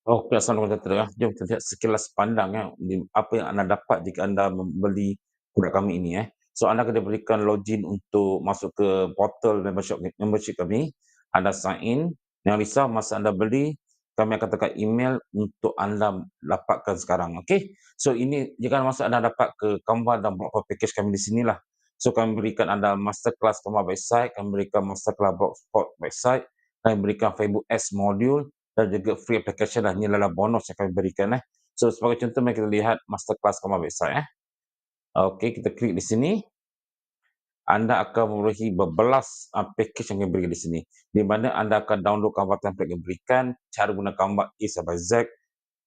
Okey, assalamualaikum sejahtera. Jom kita lihat sekilas pandang di apa yang anda dapat jika anda membeli produk kami ini. So anda akan diberikan login untuk masuk ke portal membership kami. Anda sign in, jangan risau masa anda beli, kami akan tekan email untuk anda dapatkan sekarang, okey. So ini jika masa anda dapat ke Canva dan beberapa package kami di sinilah. So kami berikan anda masterclass Canva website, kami berikan masterclass Blogspot website, kami berikan Facebook Ads module dan juga free application lah. Ini adalah bonus yang kami berikan. So sebagai contoh, mari kita lihat masterclass Canva website. Okey, kita klik di sini. Anda akan memerolehi berbelas package yang kami berikan di sini. Di mana anda akan download Canva template yang berikan, cara guna Canva A sampai Z,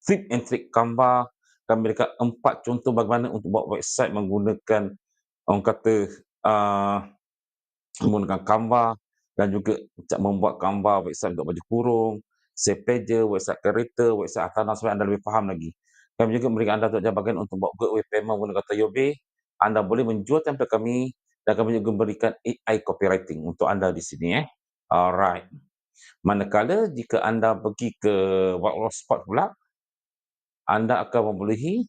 tip and trick Canva. Kami berikan 4 contoh bagaimana untuk buat website menggunakan, orang kata, uh, menggunakan Canva, dan juga membuat Canva website untuk baju kurung, save pages, website kereta, website hartanah supaya anda lebih faham lagi. Kami juga memberikan anda untuk bahagian untuk buat gateway payment menggunakan Toyobe. Anda boleh menjual template kami dan kami juga memberikan AI copywriting untuk anda di sini. Alright. Manakala jika anda pergi ke Blogspot pula, anda akan membolehi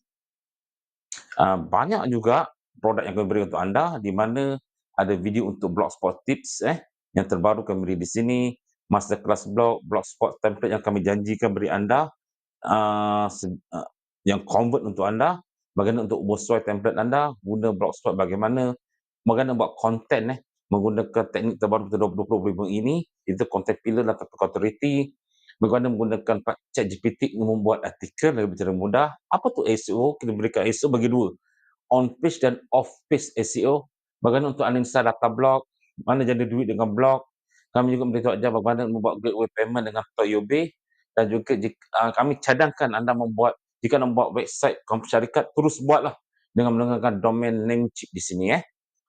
banyak juga produk yang kami beri untuk anda, di mana ada video untuk Blogspot tips yang terbaru kami beri di sini, masterclass blog, Blogspot template yang kami janjikan beri anda, yang convert untuk anda, bagaimana untuk sesuai template anda, guna Blogspot bagaimana buat konten menggunakan teknik terbaru kita 2020 ini, itu content pillar dan topic authority, bagaimana menggunakan ChatGPT membuat artikel lebih secara mudah. Apa tu SEO? Kita berikan SEO bagi dua, on page dan off page SEO. Bagaimana untuk analisa data blog, mana jadi duit dengan blog. Kami juga memberitahu ajar bagaimana membuat gateway payment dengan Toyobe, dan juga kami cadangkan anda jika anda membuat website syarikat, terus buatlah dengan menggunakan domain name chip di sini.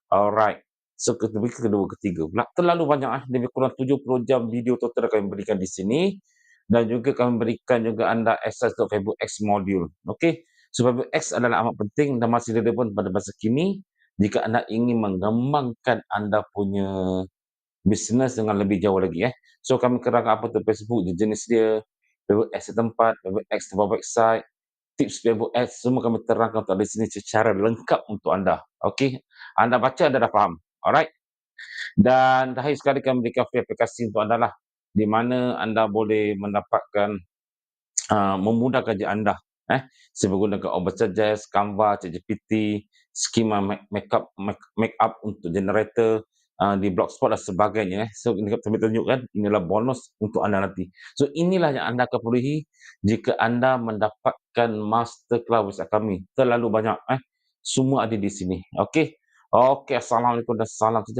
Alright. So kedua, ketiga pula. Terlalu banyak lebih kurang 70 jam video total kami berikan di sini, dan juga kami berikan juga anda akses untuk Facebook X module. Okey. So Facebook X adalah amat penting dan masih relevan pada masa kini jika anda ingin mengembangkan anda punya bisnes dengan lebih jauh lagi. So kami kerangka apa tu Facebook, jenis dia, Facebook X tempat, Facebook X tempat website, tips Facebook Ads, semua kami terangkan untuk di sini secara lengkap untuk anda. Okey, anda baca, anda dah faham. Alright. Dan terakhir sekali kami berikan free aplikasi untuk anda lah, di mana anda boleh mendapatkan memudahkan kerja anda. Saya menggunakan Oversuggest, Canva, ChatGPT, skema make up untuk generator, di Blogspot dan sebagainya. So ini kami tunjukkan, inilah bonus untuk anda nanti. So inilah yang anda akan perolehi jika anda mendapatkan masterclass website kami. Terlalu banyak. Semua ada di sini. Okey. Okey, assalamualaikum dan salam sejahtera.